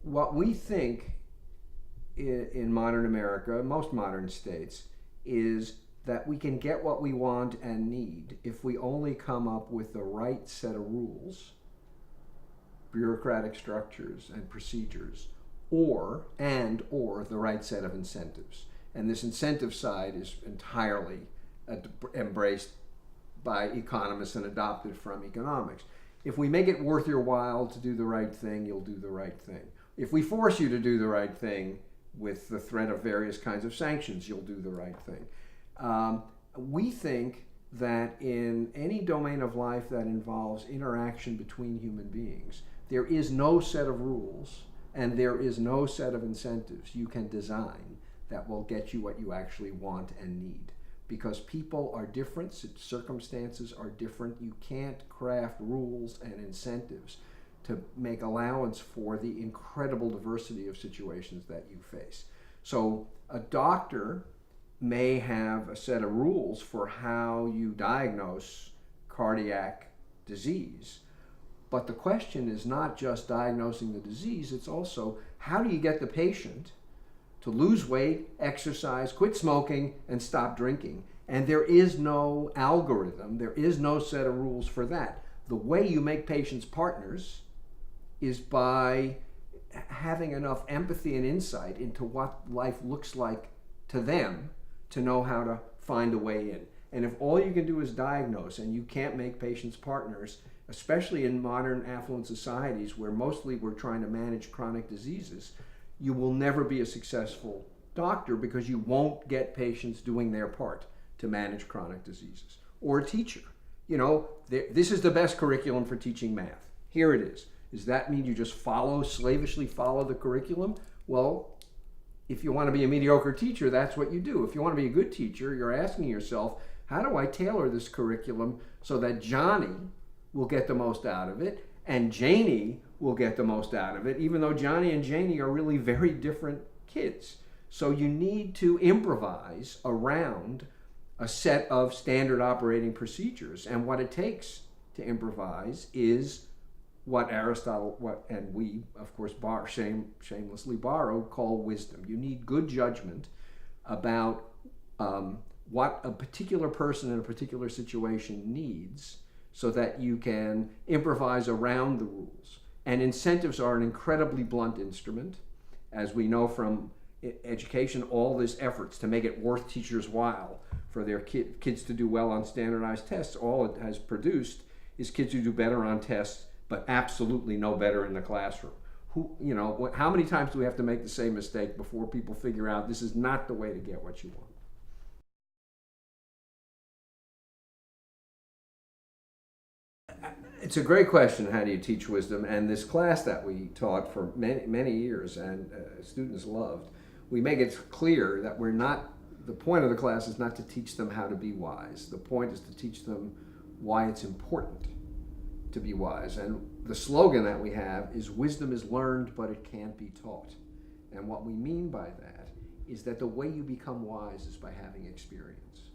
what we think in modern America, most modern states, is that we can get what we want and need if we only come up with the right set of rules, bureaucratic structures and procedures, or the right set of incentives. And this incentive side is entirely embraced by economists and adopted from economics. If we make it worth your while to do the right thing, you'll do the right thing. If we force you to do the right thing with the threat of various kinds of sanctions, you'll do the right thing. We think that in any domain of life that involves interaction between human beings, there is no set of rules and there is no set of incentives you can design that will get you what you actually want and need. Because people are different, circumstances are different. You can't craft rules and incentives to make allowance for the incredible diversity of situations that you face. So a doctor may have a set of rules for how you diagnose cardiac disease, but the question is not just diagnosing the disease, it's also how do you get the patient to lose weight, exercise, quit smoking, and stop drinking. And there is no algorithm, there is no set of rules for that. The way you make patients partners is by having enough empathy and insight into what life looks like to them to know how to find a way in. And if all you can do is diagnose and you can't make patients partners, especially in modern affluent societies where mostly we're trying to manage chronic diseases, you will never be a successful doctor because you won't get patients doing their part to manage chronic diseases. Or a teacher. You know, this is the best curriculum for teaching math. Here it is. Does that mean you just slavishly follow the curriculum? Well, if you want to be a mediocre teacher, that's what you do. If you want to be a good teacher, you're asking yourself, how do I tailor this curriculum so that Johnny will get the most out of it and Janie will get the most out of it, even though Johnny and Janie are really very different kids. So you need to improvise around a set of standard operating procedures. And what it takes to improvise is what Aristotle, and we, of course, shamelessly borrowed, call wisdom. You need good judgment about what a particular person in a particular situation needs so that you can improvise around the rules. And incentives are an incredibly blunt instrument. As we know from education, all these efforts to make it worth teachers' while for their kids to do well on standardized tests, all it has produced is kids who do better on tests but absolutely no better in the classroom. How many times do we have to make the same mistake before people figure out this is not the way to get what you want? It's a great question, how do you teach wisdom? And this class that we taught for many, many years and students loved, we make it clear that the point of the class is not to teach them how to be wise. The point is to teach them why it's important to be wise. And the slogan that we have is wisdom is learned, but it can't be taught. And what we mean by that is that the way you become wise is by having experience.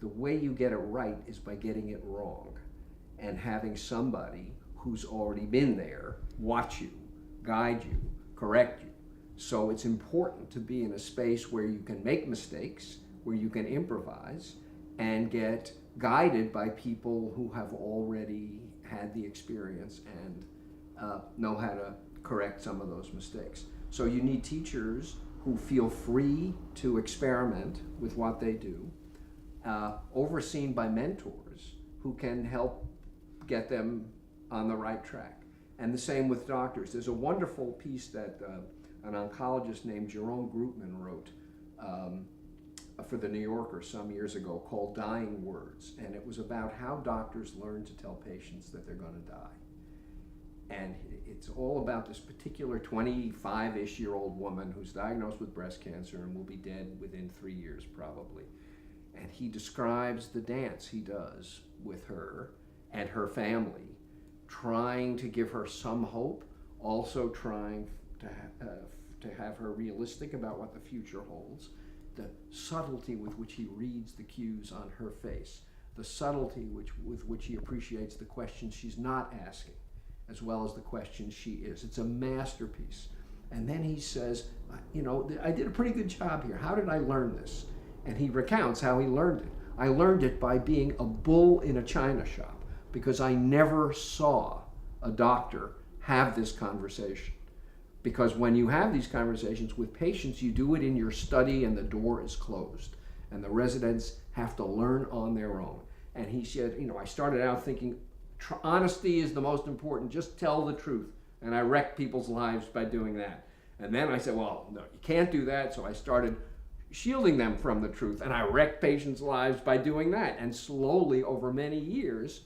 The way you get it right is by getting it wrong and having somebody who's already been there watch you, guide you, correct you. So it's important to be in a space where you can make mistakes, where you can improvise, and get guided by people who have already had the experience and know how to correct some of those mistakes. So you need teachers who feel free to experiment with what they do, overseen by mentors who can help get them on the right track. And the same with doctors. There's a wonderful piece that an oncologist named Jerome Grootman wrote for the New Yorker some years ago called Dying Words. And it was about how doctors learn to tell patients that they're going to die. And it's all about this particular 25-ish-year-old woman who's diagnosed with breast cancer and will be dead within 3 years probably. And he describes the dance he does with her and her family, trying to give her some hope, also trying to have her realistic about what the future holds, the subtlety with which he reads the cues on her face, the subtlety with which he appreciates the questions she's not asking, as well as the questions she is. It's a masterpiece. And then he says, I did a pretty good job here. How did I learn this? And he recounts how he learned it. I learned it by being a bull in a china shop, because I never saw a doctor have this conversation. Because when you have these conversations with patients, you do it in your study and the door is closed. And the residents have to learn on their own. And he said, I started out thinking honesty is the most important, just tell the truth. And I wrecked people's lives by doing that. And then I said, well, no, you can't do that. So I started shielding them from the truth. And I wrecked patients' lives by doing that. And slowly, over many years,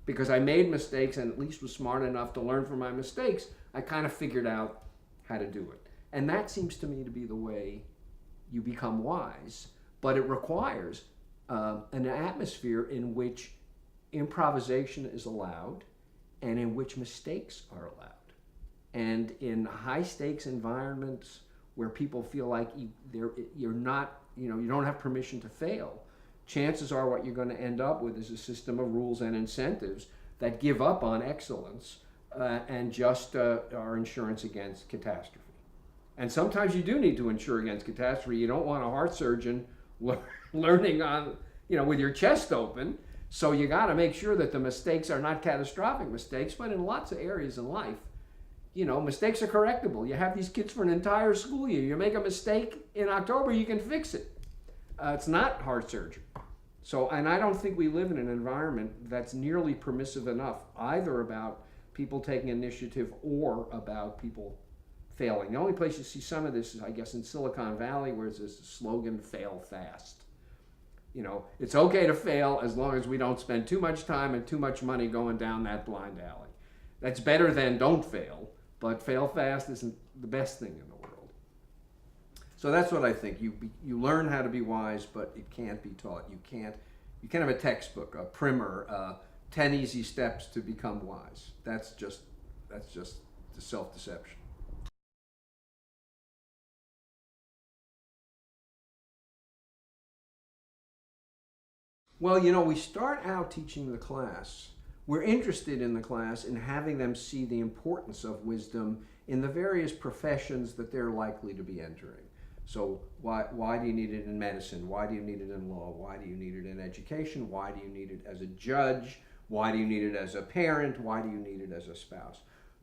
because I made mistakes and at least was smart enough to learn from my mistakes, I kind of figured out how to do it. And that seems to me to be the way you become wise. But it requires an atmosphere in which improvisation is allowed and in which mistakes are allowed. And in high stakes environments where people feel like you're not, you don't have permission to fail, chances are what you're going to end up with is a system of rules and incentives that give up on excellence and just are insurance against catastrophe. And sometimes you do need to insure against catastrophe. You don't want a heart surgeon learning on, with your chest open. So you got to make sure that the mistakes are not catastrophic mistakes, but in lots of areas in life, mistakes are correctable. You have these kids for an entire school year. You make a mistake in October, you can fix it. It's not heart surgery. So, and I don't think we live in an environment that's nearly permissive enough, either about people taking initiative or about people failing. The only place you see some of this is, I guess, in Silicon Valley, where there's this slogan, fail fast. It's okay to fail as long as we don't spend too much time and too much money going down that blind alley. That's better than don't fail, but fail fast isn't the best thing in the world. So that's what I think. You learn how to be wise, but it can't be taught. You can't have a textbook, a primer, 10 easy steps to become wise. That's just the self-deception. Well, we start out teaching the class. We're interested in the class in having them see the importance of wisdom in the various professions that they're likely to be entering. So why do you need it in medicine? Why do you need it in law? Why do you need it in education? Why do you need it as a judge? Why do you need it as a parent? Why do you need it as a spouse?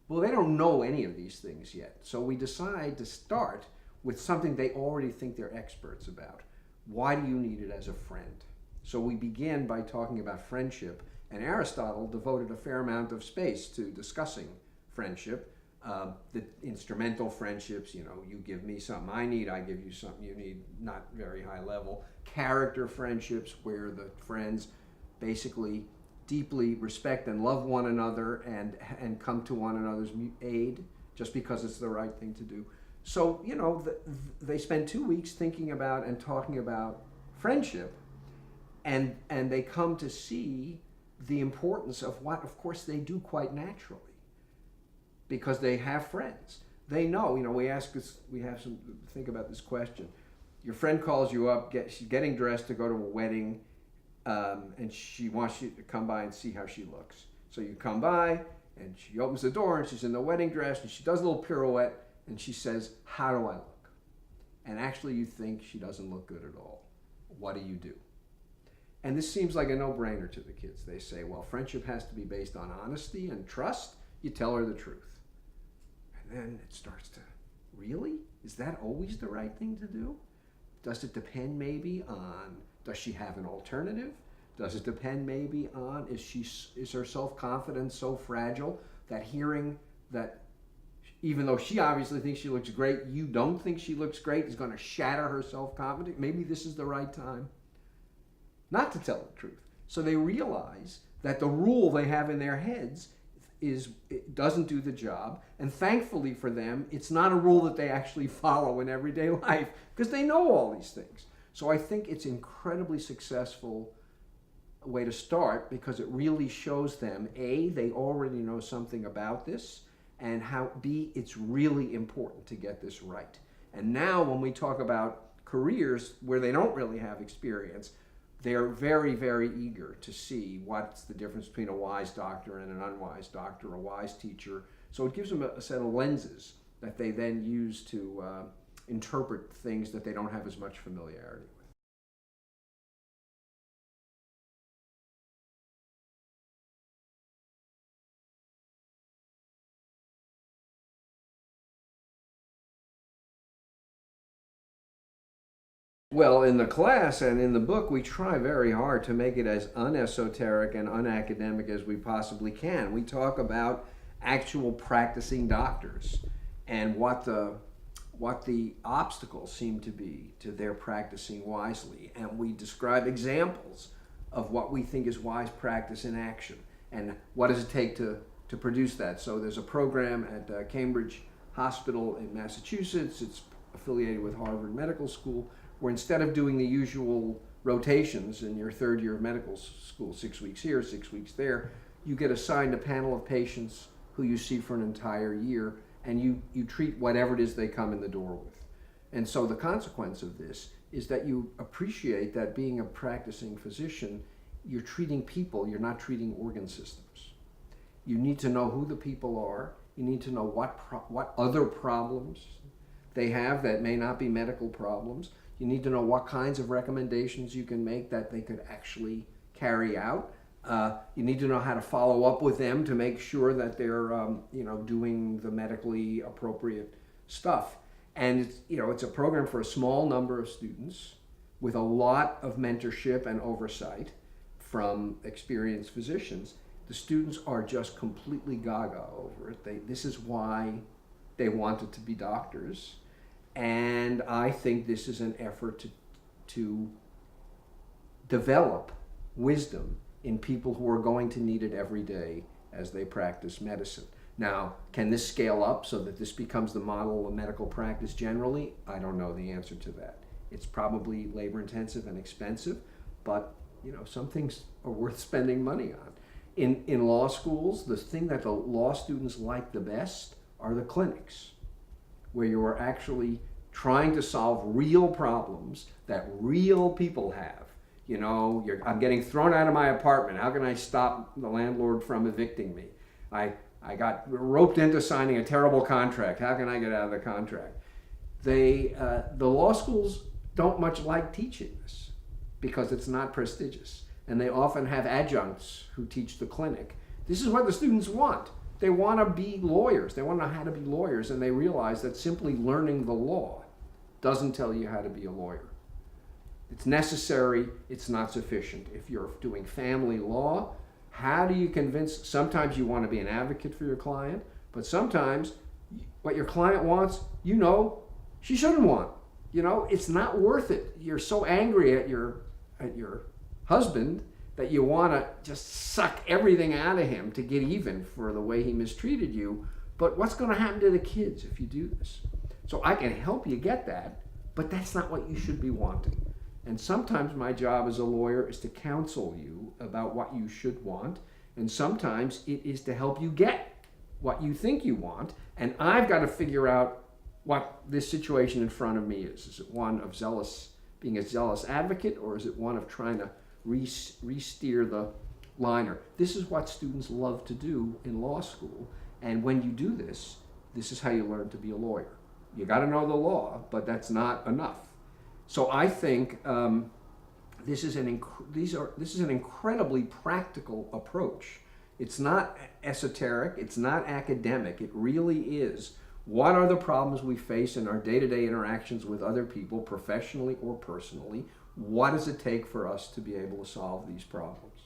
Well, they don't know any of these things yet. So we decide to start with something they already think they're experts about. Why do you need it as a friend? So we begin by talking about friendship, and Aristotle devoted a fair amount of space to discussing friendship, the instrumental friendships, you give me something I need, I give you something you need, not very high level. Character friendships, where the friends basically deeply respect and love one another and come to one another's aid just because it's the right thing to do. So, they spend 2 weeks thinking about and talking about friendship, and they come to see the importance of what, of course, they do quite naturally because they have friends. They know, we think about this question. Your friend calls you up, she's getting dressed to go to a wedding, and she wants you to come by and see how she looks. So you come by, and she opens the door, and she's in the wedding dress, and she does a little pirouette, and she says, how do I look? And actually you think she doesn't look good at all. What do you do? And this seems like a no-brainer to the kids. They say, well, friendship has to be based on honesty and trust. You tell her the truth. And then it starts to, really? Is that always the right thing to do? Does it depend maybe on, does she have an alternative? Does it depend maybe on, is her self-confidence so fragile that hearing that even though she obviously thinks she looks great, you don't think she looks great is going to shatter her self-confidence? Maybe this is the right time not to tell the truth. So they realize that the rule they have in their heads it doesn't do the job, and thankfully for them, it's not a rule that they actually follow in everyday life because they know all these things. So I think it's incredibly successful way to start because it really shows them, A, they already know something about this, and how, B, it's really important to get this right. And now when we talk about careers where they don't really have experience, they're very, very eager to see what's the difference between a wise doctor and an unwise doctor, a wise teacher. So it gives them a set of lenses that they then use to interpret things that they don't have as much familiarity with. Well, in the class and in the book, we try very hard to make it as unesoteric and unacademic as we possibly can. We talk about actual practicing doctors and what the obstacles seem to be to their practicing wisely. And we describe examples of what we think is wise practice in action and what does it take to produce that. So there's a program at Cambridge Hospital in Massachusetts. It's affiliated with Harvard Medical School, where instead of doing the usual rotations in your third year of medical school, 6 weeks here, 6 weeks there, you get assigned a panel of patients who you see for an entire year, and you treat whatever it is they come in the door with. And so the consequence of this is that you appreciate that being a practicing physician, you're treating people, you're not treating organ systems. You need to know who the people are. You need to know what other problems they have that may not be medical problems. You need to know what kinds of recommendations you can make that they could actually carry out. You need to know how to follow up with them to make sure that they're doing the medically appropriate stuff. And it's a program for a small number of students with a lot of mentorship and oversight from experienced physicians. The students are just completely gaga over it. This is why they wanted to be doctors. And I think this is an effort to develop wisdom in people who are going to need it every day as they practice medicine. Now, can this scale up so that this becomes the model of medical practice generally? I don't know the answer to that. It's probably labor intensive and expensive, but some things are worth spending money on. In law schools, the thing that the law students like the best are the clinics, where you are actually trying to solve real problems that real people have. I'm getting thrown out of my apartment. How can I stop the landlord from evicting me? I got roped into signing a terrible contract. How can I get out of the contract? The law schools don't much like teaching this because it's not prestigious. And they often have adjuncts who teach the clinic. This is what the students want. They want to be lawyers. They want to know how to be lawyers, and they realize that simply learning the law doesn't tell you how to be a lawyer. It's necessary, it's not sufficient. If you're doing family law, how do you convince, sometimes you want to be an advocate for your client, but sometimes what your client wants, she shouldn't want. It's not worth it. You're so angry at your husband that you want to just suck everything out of him to get even for the way he mistreated you. But what's going to happen to the kids if you do this? So I can help you get that, but that's not what you should be wanting. And sometimes my job as a lawyer is to counsel you about what you should want, and sometimes it is to help you get what you think you want, and I've got to figure out what this situation in front of me is. Is it one of being a zealous advocate, or is it one of trying to re-steer the liner? This is what students love to do in law school, and when you do this, this is how you learn to be a lawyer. You got to know the law, but that's not enough. So I think this is an incredibly practical approach. It's not esoteric. It's not academic. It really is. What are the problems we face in our day-to-day interactions with other people, professionally or personally? What does it take for us to be able to solve these problems?